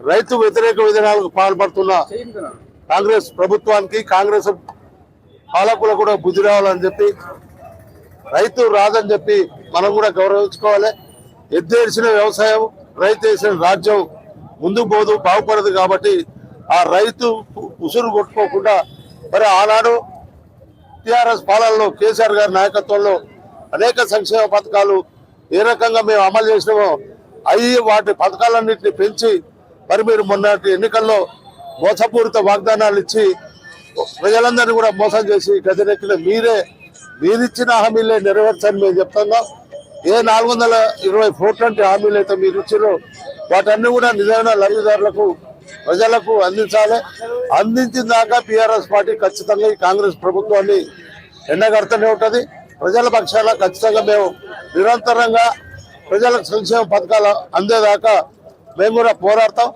రైతు వ్యతిరేక విధానాలకు పాల్పడుతున్న కాంగ్రెస్ ప్రభుత్వానికి కాంగ్రెస్ పాలకులకు కూడా బుద్ధి రావాలని చెప్పి, రైతు రాదని చెప్పి మనం కూడా గౌరవించుకోవాలి. ఎద్దేసిన వ్యవసాయం, రైతు వేసిన రాజ్యం ముందుకు పోదు, బాగుపడదు. కాబట్టి ఆ రైతు ఉసురు కొట్టుకోకుండా మరి ఆనాడు టీఆర్ఎస్ పాలనలో కేసీఆర్ గారి నాయకత్వంలో అనేక సంక్షేమ పథకాలు ఏ రకంగా మేము అమలు చేసినామో అవి వాటి పథకాలన్నింటినీ పెంచి మరి మీరు మొన్నటి ఎన్నికల్లో మోసపూరిత వాగ్దానాలు ఇచ్చి ప్రజలందరినీ కూడా మోసం చేసి గదిరెక్కిన మీరిచ్చిన హామీలే నెరవేర్చని మేము చెప్తున్నాం. ఏ 420 కోట్లంటి హామీలు అయితే మీరు ఇచ్చారో వాటన్ని కూడా నిజమైన లబ్ధిదారులకు ప్రజలకు అందించాలి. అందించిన దాకా టీఆర్ఎస్ పార్టీ ఖచ్చితంగా ఈ కాంగ్రెస్ ప్రభుత్వాన్ని ఎండగడుతూనే ఉంటుంది. ప్రజల పక్షాన ఖచ్చితంగా మేము నిరంతరంగా ప్రజలకు సంక్షేమ పథకాలు అందేదాకా మేము కూడా పోరాడతాం.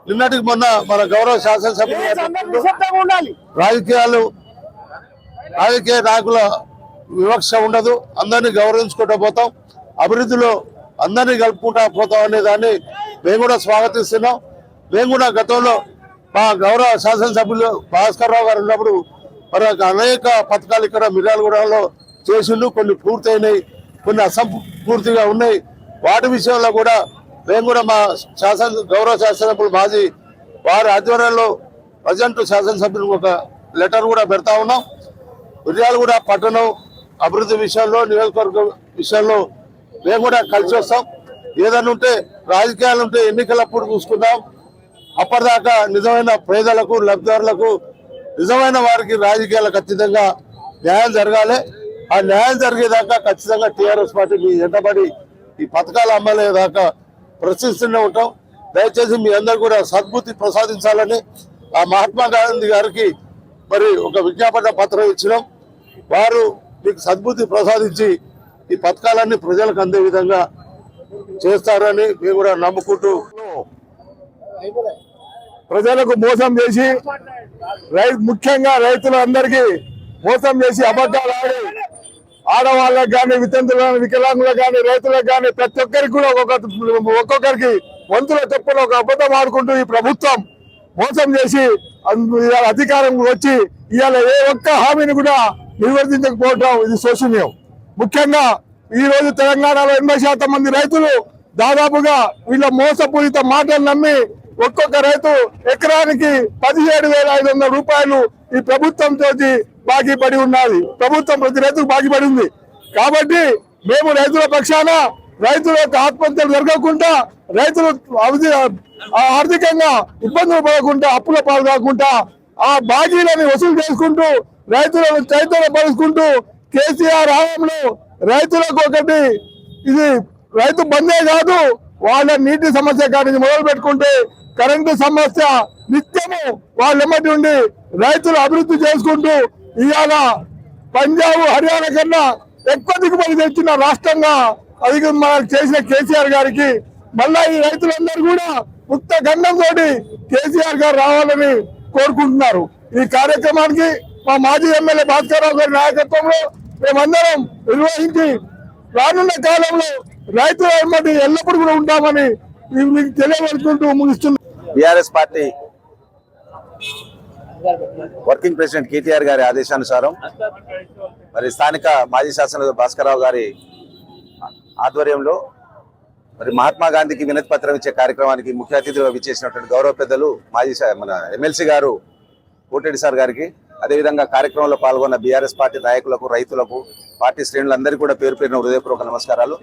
నిన్నటికి మొన్న మన గౌరవ శాసనసభ్యులు రాజకీయ నాయకుల వివక్ష ఉండదు, అందరినీ గౌరవించుకుంటూ పోతాం, అభివృద్ధిలో అందరినీ కలుపుకుంటూ పోతాం అనే దాన్ని మేము కూడా స్వాగతిస్తున్నాం. మేము కూడా గతంలో మా గౌరవ శాసనసభ్యులు భాస్కర్ రావు గారు ఉన్నప్పుడు మరి అనేక పథకాలు ఇక్కడ మిర్యాలగూడలో చేసిండు. కొన్ని పూర్తయినాయి, కొన్ని అసంపూర్తిగా ఉన్నాయి. వాటి విషయంలో కూడా మేము కూడా మా గౌరవ శాసనసభ్యులు మాజీ వారి ఆధ్వర్యంలో ప్రజెంట్ శాసనసభ్యులకు ఒక లెటర్ కూడా పెడతా ఉన్నాం. మిర్యాలగూడ పట్టణం అభివృద్ధి విషయంలో, నియోజకవర్గం విషయంలో మేము కూడా కలిసి వస్తాం. ఏదైనా ఉంటే రాజకీయాలు ఉంటే ఎన్నికలప్పుడు చూసుకుందాం. అప్పటిదాకా నిజమైన పేదలకు, లబ్ధిదారులకు, నిజమైన వారికి రాజకీయాలకు ఖచ్చితంగా న్యాయం జరగాలి. ఆ న్యాయం జరిగేదాకా ఖచ్చితంగా టీఆర్ఎస్ పార్టీ మీ వెంటబడి ఈ పథకాలు అమ్మలేదాకా ప్రశ్నిస్తూనే ఉంటాం. దయచేసి మీ అందరూ కూడా సద్బుద్ధి ప్రసాదించాలని ఆ మహాత్మా గాంధీ గారికి మరి ఒక విజ్ఞాపన పత్రం ఇచ్చినాం. వారు మీకు సద్బుద్ధి ప్రసాదించి ఈ పథకాలన్నీ ప్రజలకు అందే విధంగా చేస్తారని మేము కూడా నమ్ముకుంటూ, ప్రజలకు మోసం చేసి ముఖ్యంగా రైతులందరికీ మోసం చేసి అబద్ధాలు ఆడి ఆడవాళ్ళకి కానీ, వితంతులకు, వికలాంగులకు కానీ, రైతులకు కానీ ప్రతి ఒక్కరికి కూడా ఒక్కొక్కరికి వంతుల తప్పున ఒక అబద్ధం ఆడుకుంటూ ఈ ప్రభుత్వం మోసం చేసి అధికారం వచ్చి ఇవాళ ఏ ఒక్క హామీని కూడా నిర్వర్తించకపోవడం ఇది శోచనీయం. ముఖ్యంగా ఈ రోజు తెలంగాణలో 80% మంది రైతులు దాదాపుగా వీళ్ళ మోసపూరిత మాటలు నమ్మి ఒక్కొక్క రైతు ఎకరానికి 17,500 రూపాయలు ఈ ప్రభుత్వంతో బాకీ పడి ఉన్నది. ప్రభుత్వం ప్రతి రైతుకు బాకీ పడి ఉంది. కాబట్టి మేము రైతుల పక్షాన రైతుల యొక్క ఆత్మహత్యలు జరగకుండా రైతులు ఆర్థికంగా ఇబ్బందులు పడకుండా అప్పుల పాలు కాకుండా ఆ బాకీలని వసూలు చేసుకుంటూ రైతులను చైతన్యపరుచుకుంటూ కేసీఆర్ హయాంలో రైతులకు ఒకటి ఇది రైతు బందే కాదు, వాళ్ళ నీటి సమస్య కానీ మొదలు పెట్టుకుంటే కరెంటు సమస్య నిత్యము వాళ్ళెమ్మటి ఉండి రైతులు అభివృద్ధి చేసుకుంటూ ఇవాళ పంజాబ్ హర్యానా కన్నా ఎక్కువ దిగుబడి తెచ్చిన రాష్ట్రంగా అది మనకు చేసిన కేసీఆర్ గారికి మళ్ళా ఈ రైతులందరూ కూడా ముక్త గంధంతో కేసీఆర్ గారు రావాలని కోరుకుంటున్నారు. ఈ కార్యక్రమానికి మా మాజీ ఎమ్మెల్యే భాస్కరరావు గారి నాయకత్వంలో మేమందరం నిర్వహించి రానున్న కాలంలో రైతుల వెంబడి ఎల్లప్పుడూ కూడా ఉంటామని మీకు తెలియవలసుకుంటూ ముగిస్తున్నాం. BRS party working president KTR గారి ఆదేశానుసారం మరి స్థానిక మాజీ శాసనసభ్యులు భాస్కరరావు గారి ఆధ్వర్యంలో మరి మహాత్మా గాంధీకి వినతి పత్రం ఇచ్చే కార్యక్రమానికి ముఖ్య అతిథిగా విచ్చేసినటువంటి గౌరవ పెద్దలు మాజీ మన ఎమ్మెల్సీ గారు కోటరెడ్డి సార్ గారికి, అదేవిధంగా కార్యక్రమంలో పాల్గొన్న బీఆర్ఎస్ పార్టీ నాయకులకు, రైతులకు, పార్టీ శ్రేణులందరికీ కూడా పేరు పేరున హృదయపూర్వక నమస్కారాలు.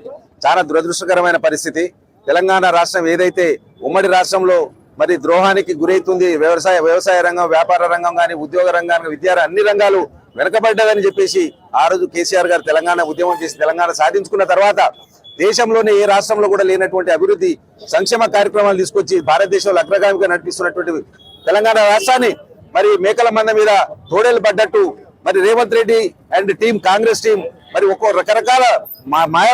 చాలా దురదృష్టకరమైన పరిస్థితి. తెలంగాణ రాష్ట్రం ఏదైతే ఉమ్మడి రాష్ట్రంలో మరి ద్రోహానికి గురైతుంది, వ్యవసాయ రంగం, వ్యాపార రంగం కానీ, ఉద్యోగ రంగాన్ని, విద్యా అన్ని రంగాలు వెనకబడ్డదని చెప్పేసి ఆ రోజు కేసీఆర్ గారు తెలంగాణ ఉద్యమం చేసి తెలంగాణ సాధించుకున్న తర్వాత దేశంలోనే ఏ రాష్ట్రంలో కూడా లేనటువంటి అభివృద్ధి సంక్షేమ కార్యక్రమాలు తీసుకొచ్చి భారతదేశంలో అగ్రగామిగా నడిపిస్తున్నటువంటి తెలంగాణ రాష్ట్రాన్ని మరి మేకల మంద మీద తోడేలు పడ్డట్టు మరి Revanth Reddy and team, Congress team మరి ఒక్కో రకరకాల మాయ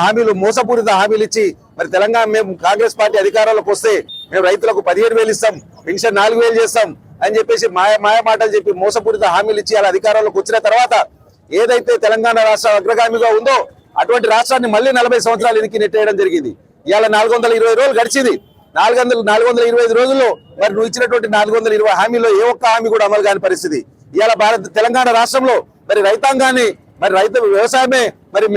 హామీలు, మోసపూరిత హామీలు ఇచ్చి మరి తెలంగాణ మేము కాంగ్రెస్ పార్టీ అధికారంలోకి వస్తే మేము రైతులకు 17,000 ఇస్తాం, పెన్షన్ 4,000 చేస్తాం అని చెప్పేసి మాయ మాటలు చెప్పి మోసపూరిత హామీలు ఇచ్చి అలా అధికారంలోకి వచ్చిన తర్వాత ఏదైతే తెలంగాణ రాష్ట్రం అగ్రగామిగా ఉందో అటువంటి రాష్ట్రాన్ని మళ్ళీ 40 సంవత్సరాలు వెనక్కి నెట్టేయడం జరిగింది. ఇవాళ 420 రోజులు గడిచింది. 425 రోజుల్లో మరి నువ్వు ఇచ్చినటువంటి 420 హామీలో ఏ ఒక్క హామీ కూడా అమలు కాని పరిస్థితి. ఇవాళ తెలంగాణ రాష్ట్రంలో మరి రైతాంగాన్ని, మరి వ్యవసాయమే మరి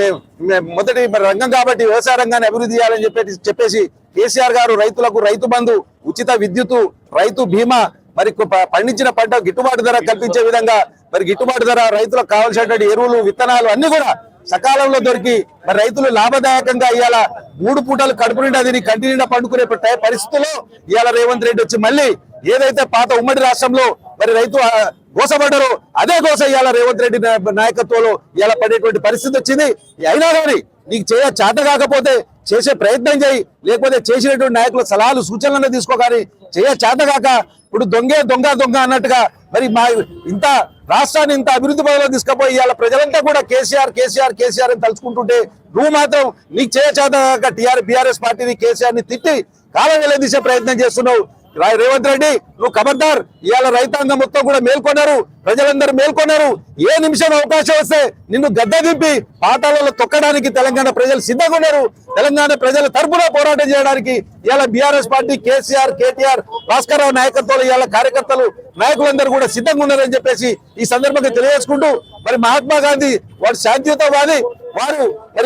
మొదటి రంగం కాబట్టి వ్యవసాయ రంగాన్ని అభివృద్ధి చేయాలని చెప్పేసి కేసీఆర్ గారు రైతులకు రైతు బంధు, ఉచిత విద్యుత్, రైతు బీమా, మరి పండించిన పంట గిట్టుబాటు ధర కల్పించే విధంగా మరి గిట్టుబాటు ధర, రైతులకు కావాల్సినటువంటి ఎరువులు, విత్తనాలు అన్ని కూడా సకాలంలో దొరికి మరి రైతులు లాభదాయకంగా ఇవాళ 3 పూటలు కడుపు నిండా తిని కంటి నిండా పండుకునే పరిస్థితుల్లో ఇవాళ రేవంత్ రెడ్డి వచ్చి మళ్ళీ ఏదైతే పాత ఉమ్మడి రాష్ట్రంలో మరి రైతు గోసపడ్డారో అదే గోస ఇవాళ రేవంత్ రెడ్డి నాయకత్వంలో ఇవాళ పడేటువంటి పరిస్థితి వచ్చింది. అయినా కానీ నీకు చేత కాకపోతే చేసే ప్రయత్నం చేయి, లేకపోతే చేసినటువంటి నాయకుల సలహాలు, సూచనలను తీసుకోగాని చేత కాక ఇప్పుడు దొంగ అన్నట్టుగా మరి ఇంత రాష్ట్రాన్ని ఇంత అభివృద్ధి పదంలో తీసుకుపోయి ఇవాళ ప్రజలంతా కూడా కేసీఆర్ అని తలుచుకుంటుంటే నువ్వు మాత్రం నీకు చేత బీఆర్ఎస్ పార్టీని, కేసీఆర్ ని తిట్టి కాలం వెళ్లదీసే ప్రయత్నం చేస్తున్నావు. రేవంత్ రెడ్డి నువ్వు ఖబర్దార్. ఇవాళ రైతాంగం మొత్తం కూడా మేల్కొన్నారు, ప్రజలందరూ మేల్కొన్నారు. ఏ నిమిషం అవకాశం వస్తే నిన్ను గద్ద దింపి పాతాళంలో తొక్కడానికి తెలంగాణ ప్రజలు సిద్ధంగా ఉన్నారు. తెలంగాణ ప్రజల తరపున పోరాటం చేయడానికి ఇవాళ బీఆర్ఎస్ పార్టీ, కేసీఆర్, కేటీఆర్, భాస్కరరావు నాయకత్వంలో ఇవాళ కార్యకర్తలు, నాయకులందరూ కూడా సిద్ధంగా ఉన్నారని చెప్పేసి ఈ సందర్భంగా తెలియజేసుకుంటూ మరి మహాత్మా గాంధీ వాడు శాంతియుతవాది,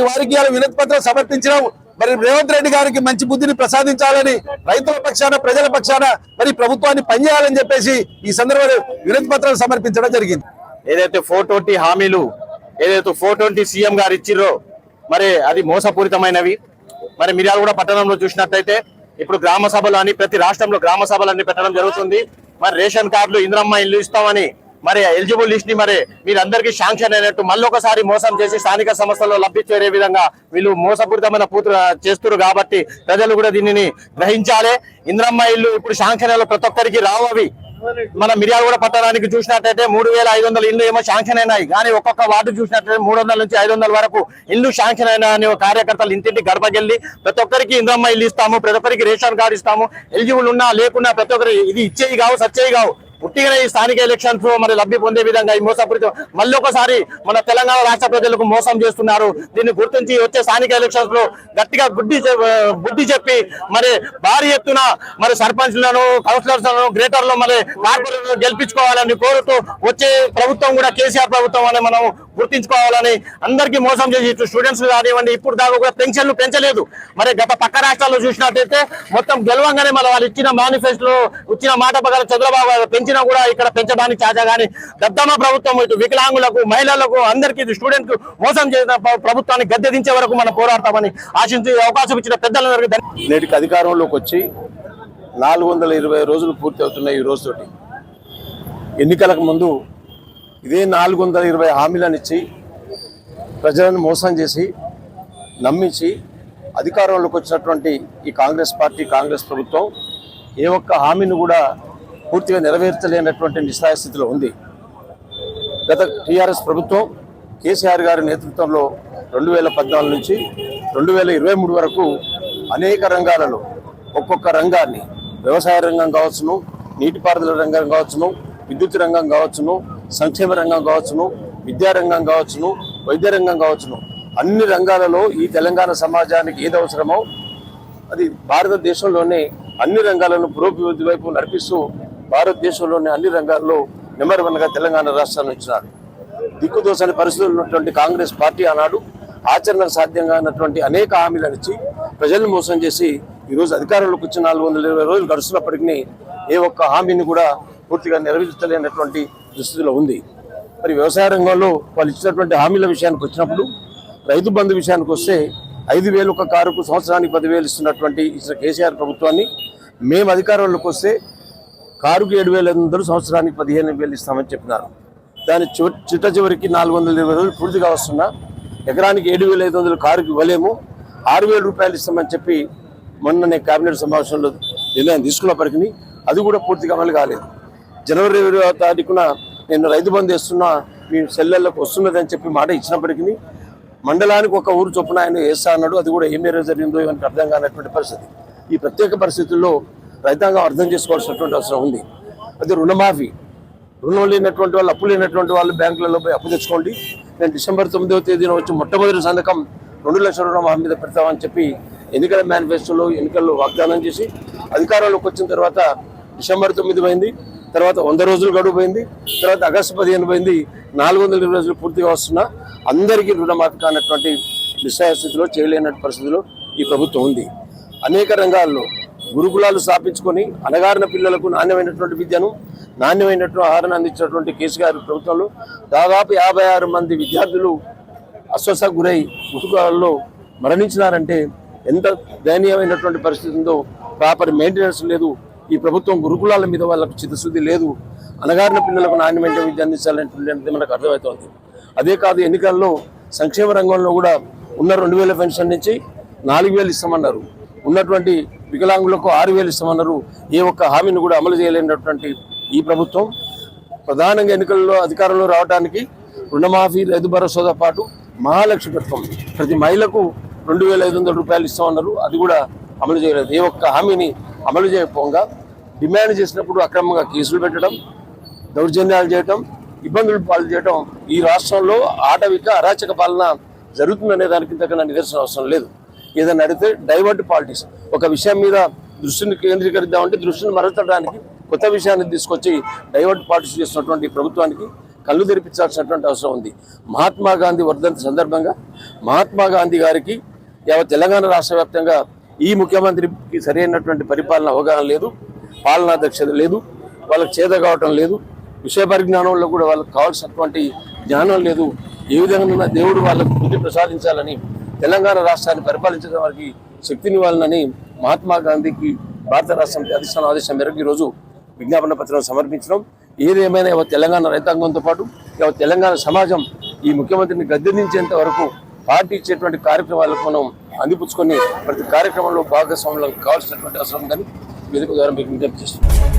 వారికి ఇవాళ వినతి పత్రం సమర్పించడం, మరి రేవంత్ రెడ్డి గారికి మంచి బుద్ధిని ప్రసాదించాలని, రైతుల పక్షాన, ప్రజల పక్షాన మరి ప్రభుత్వాన్ని పనిచేయాలని చెప్పేసి ఈ సందర్భంలో వినతి పత్రాలు సమర్పించడం జరిగింది. ఏదైతే 420 హామీలు ఏదైతే 420 సీఎం గారు ఇచ్చిర్రో మరి అది మోసపూరితమైనవి. మరి మిర్యాలగూడ పట్టణంలో చూసినట్లయితే ఇప్పుడు గ్రామ సభలు అని ప్రతి రాష్ట్రంలో గ్రామ సభలన్నీ పెట్టడం జరుగుతుంది. మరి రేషన్ కార్డులు, ఇంద్రమ్మ ఇల్లు ఇస్తామని మరి ఎలిజిబుల్ లిస్ట్ ని మరి మీరందరికీ శాంక్షన్ అయినట్టు మళ్ళొకసారి మోసం చేసి స్థానిక సంస్థల్లో లబ్ధి చేరే విధంగా వీళ్ళు మోసపూరితమైన చేస్తున్నారు. కాబట్టి ప్రజలు కూడా దీనిని గ్రహించాలి. ఇంద్రమ్మ ఇల్లు ఇప్పుడు శాంక్షన్ అయిన ప్రతి ఒక్కరికి రావు. అవి మన మిర్యాలగూడ పట్టణానికి చూసినట్లయితే 3,500 ఇల్లు ఏమో శాంక్షన్ అయినాయి, కానీ ఒక్కొక్క వార్డు చూసినట్లయితే 300 నుంచి 500 వరకు ఇల్లు శాంక్షన్ అయినా అని కార్యకర్తలు ఇంటింటి గడపకెళ్ళి ప్రతి ఒక్కరికి ఇంద్రమ్మ ఇల్లు ఇస్తాము, ప్రతి ఒక్కరికి రేషన్ కార్డు ఇస్తాము, ఎలిజిబుల్ ఉన్నా లేకున్నా ప్రతి ఒక్కరి ఇది ఇచ్చేవి కావు, సచ్చేవి కావు. పుట్టిగా ఈ స్థానిక ఎలక్షన్స్ మరి లబ్ధి పొందే విధంగా ఈ మోసపూరితం మళ్ళీ ఒకసారి మన తెలంగాణ రాష్ట్ర ప్రజలకు మోసం చేస్తున్నారు. దీన్ని గుర్తించి వచ్చే స్థానిక ఎలక్షన్స్ లో గట్టిగా బుద్ధి చెప్పి మరి భారీ ఎత్తున మరి సర్పంచ్లను, కౌన్సిలర్స్, గ్రేటర్లు, మరి కార్పొరేటర్లను గెలిపించుకోవాలని కోరుతూ వచ్చే ప్రభుత్వం కూడా కేసీఆర్ ప్రభుత్వం అని మనం గుర్తించుకోవాలని అందరికీ మోసం చేసి ఇటు స్టూడెంట్స్ కానివ్వండి ఇప్పుడు దాకా కూడా పెన్షన్లు పెంచలేదు. మరి గత పక్క రాష్ట్రాల్లో చూసినట్టయితే మొత్తం గెలవంగానే మన వాళ్ళు ఇచ్చిన మేనిఫెస్టోలో ఇచ్చిన మాట ప్రకారం చంద్రబాబు గారు పెంచినా కూడా ఇక్కడ పెంచడానికి చాచా కానీ దద్దమ్మ ప్రభుత్వం ఇటు వికలాంగులకు మహిళలకు అందరికీ స్టూడెంట్ కు మోసం చేసిన ప్రభుత్వాన్ని గద్దె దించే వరకు మనం పోరాడతామని ఆశించి అవకాశం ఇచ్చిన పెద్దలందరికీ నేటికి అధికారంలోకి వచ్చి 420 రోజులు పూర్తి అవుతున్నాయి. ఈ రోజుతోటి ఎన్నికలకు ముందు ఇదే 420 హామీలను ఇచ్చి ప్రజలను మోసం చేసి నమ్మించి అధికారంలోకి వచ్చినటువంటి ఈ కాంగ్రెస్ పార్టీ కాంగ్రెస్ ప్రభుత్వం ఏ ఒక్క హామీని కూడా పూర్తిగా నెరవేర్చలేనటువంటి నిస్సహాయ స్థితిలో ఉంది. గత టీఆర్ఎస్ ప్రభుత్వం కేసీఆర్ గారి నేతృత్వంలో 2014 నుంచి 2023 వరకు అనేక రంగాలలో ఒక్కొక్క రంగాన్ని వ్యవసాయ రంగం కావచ్చును, నీటిపారుదల రంగం కావచ్చును, విద్యుత్ రంగం కావచ్చును, సంక్షేమ రంగం కావచ్చును, విద్యారంగం కావచ్చును, వైద్య రంగం కావచ్చును, అన్ని రంగాలలో ఈ తెలంగాణ సమాజానికి ఏది అవసరమో అది భారతదేశంలోనే అన్ని రంగాలను పురోభివృద్ధి వైపు నడిపిస్తూ భారతదేశంలోని అన్ని రంగాల్లో నెంబర్ 1గా తెలంగాణ రాష్ట్రాన్ని ఇచ్చినారు. దిక్కుదోసని పరిస్థితులు ఉన్నటువంటి కాంగ్రెస్ పార్టీ ఆనాడు ఆచరణ సాధ్యంగా ఉన్నటువంటి అనేక హామీలను ఇచ్చి ప్రజలను మోసం చేసి ఈరోజు అధికారంలోకి వచ్చి 420 రోజులు గడుస్తున్నప్పటికీ ఏ ఒక్క హామీని కూడా పూర్తిగా నెరవేర్చలేనటువంటి దుస్థితిలో ఉంది. మరి వ్యవసాయ రంగంలో వాళ్ళు ఇచ్చినటువంటి హామీల విషయానికి వచ్చినప్పుడు రైతు బంధు విషయానికి వస్తే 5,000 ఒక కారుకు సంవత్సరానికి 10,000 ఇస్తున్నటువంటి కేసీఆర్ ప్రభుత్వాన్ని మేము అధికారంలోకి వస్తే కారుకు 7,500 సంవత్సరానికి 15,000 ఇస్తామని చెప్పినారు. దాని చిట్ట చివరికి 420 రోజులు పూర్తిగా వస్తున్నా ఎకరానికి 7,500 కారుకి ఇవ్వలేము, 6,000 రూపాయలు ఇస్తామని చెప్పి మొన్ననే కేబినెట్ సమావేశంలో నిర్ణయం తీసుకున్నప్పటికీ అది కూడా పూర్తిగా అమలు కాలేదు. జనవరి 20వ తారీఖున నేను రైతు బంధు వేస్తున్నా మీ సెల్లర్లకు వస్తున్నదని చెప్పి మాట ఇచ్చినప్పటికీ మండలానికి ఒక ఊరు చొప్పున ఆయన వేస్తా అన్నాడు. అది కూడా ఏం మేర జరిగిందో ఇవన్నీ అర్థం కానటువంటి పరిస్థితి. ఈ ప్రత్యేక పరిస్థితుల్లో రైతాంగం అర్థం చేసుకోవాల్సినటువంటి అవసరం ఉంది. అది రుణమాఫీ, రుణం లేనటువంటి వాళ్ళు, అప్పు లేనటువంటి వాళ్ళు బ్యాంకులలో పోయి అప్పు తెచ్చుకోండి, నేను డిసెంబర్ 9వ తేదీన వచ్చి మొట్టమొదటి సంతకం 2 లక్షల రుణమాఫీ మీద పెడతామని చెప్పి ఎన్నికల మేనిఫెస్టోలో ఎన్నికల్లో వాగ్దానం చేసి అధికారంలోకి వచ్చిన తర్వాత డిసెంబర్ 9 పోయింది, తర్వాత 100 రోజులు గడువు పోయింది, తర్వాత ఆగస్టు 15 పోయింది, 420 రోజులు పూర్తిగా వస్తున్నా అందరికీ రుణమాఫీ కానటువంటి నిస్సహాయ స్థితిలో చేయలేనటువంటి పరిస్థితిలో ఈ ప్రభుత్వం ఉంది. అనేక రంగాల్లో గురుకులాలు స్థాపించుకొని అనగారిన పిల్లలకు నాణ్యమైనటువంటి విద్యను, నాణ్యమైనటువంటి ఆహారాన్ని అందించినటువంటి కేసీఆర్ ప్రభుత్వంలో దాదాపు 56 మంది విద్యార్థులు అస్వస్థకు గురై గురుకులాల్లో మరణించినారంటే ఎంత దయనీయమైనటువంటి పరిస్థితి ఉందో. ప్రాపర్ మెయింటెనెన్స్ లేదు. ఈ ప్రభుత్వం గురుకులాల మీద వాళ్ళకు చిత్తశుద్ధి లేదు. అనగారిన పిల్లలకు నాణ్యమైన విద్య అందించాలనేటువంటి మనకు అర్థమవుతోంది. అదే కాదు, ఎన్నికల్లో సంక్షేమ రంగంలో కూడా ఉన్న 2,000 పెన్షన్ నుంచి 4,000 ఇస్తామన్నారు, ఉన్నటువంటి వికలాంగులకు 6,000 ఇస్తామన్నారు. ఏ ఒక్క హామీని కూడా అమలు చేయలేనటువంటి ఈ ప్రభుత్వం ప్రధానంగా ఎన్నికల్లో అధికారంలో రావడానికి రుణమాఫీ, రైతు భరోసాతో పాటు మహాలక్ష్మి పథకం ప్రతి మహిళకు 2,500 రూపాయలు ఇస్తామన్నారు. అది కూడా అమలు చేయలేదు. ఏ ఒక్క హామీని అమలు చేయకపోగా డిమాండ్ చేసినప్పుడు అక్రమంగా కేసులు పెట్టడం, దౌర్జన్యాలు చేయటం, ఇబ్బందులు పాలు చేయటం ఈ రాష్ట్రంలో ఆటవిక అరాచక పాలన జరుగుతుందనే దానికి ఇంతకన్నా నిదర్శన అవసరం లేదు. ఏదైనా అడిగితే డైవర్ట్ పాలిటిక్స్, ఒక విషయం మీద దృష్టిని కేంద్రీకరిద్దామంటే దృష్టిని మరల్చడానికి కొత్త విషయాన్ని తీసుకొచ్చి డైవర్ట్ పాలిటిక్స్ చేస్తున్నటువంటి ప్రభుత్వానికి కళ్ళు తెరిపించాల్సినటువంటి అవసరం ఉంది. మహాత్మా గాంధీ వర్ధంతి సందర్భంగా మహాత్మా గాంధీ గారికి యావత్ తెలంగాణ రాష్ట్ర వ్యాప్తంగా ఈ ముఖ్యమంత్రికి సరైనటువంటి పరిపాలన అవగాహన లేదు, పాలనా దక్షత లేదు, వాళ్ళకి చేత కావటం లేదు, విషయ పరిజ్ఞానంలో కూడా వాళ్ళకి కావాల్సినటువంటి జ్ఞానం లేదు. ఏ విధంగా దేవుడు వాళ్ళకు బుద్ధి ప్రసాదించాలని, తెలంగాణ రాష్ట్రాన్ని పరిపాలించడం వారికి శక్తినివ్వాలని మహాత్మా గాంధీకి భారత రాష్ట్రం అధిష్టాన ఆదేశం మేరకు ఈరోజు విజ్ఞాపన పత్రం సమర్పించడం. ఏదేమైనా తెలంగాణ రైతాంగంతో పాటు తెలంగాణ సమాజం ఈ ముఖ్యమంత్రిని గద్దెదించేంత వరకు పార్టీ ఇచ్చేటువంటి కార్యక్రమాలకు మనం అందిపుచ్చుకొని ప్రతి కార్యక్రమంలో భాగస్వాములకు కావాల్సినటువంటి అవసరం ఉందని వేదిక ద్వారా మీకు విజ్ఞప్తి చేస్తున్నాం.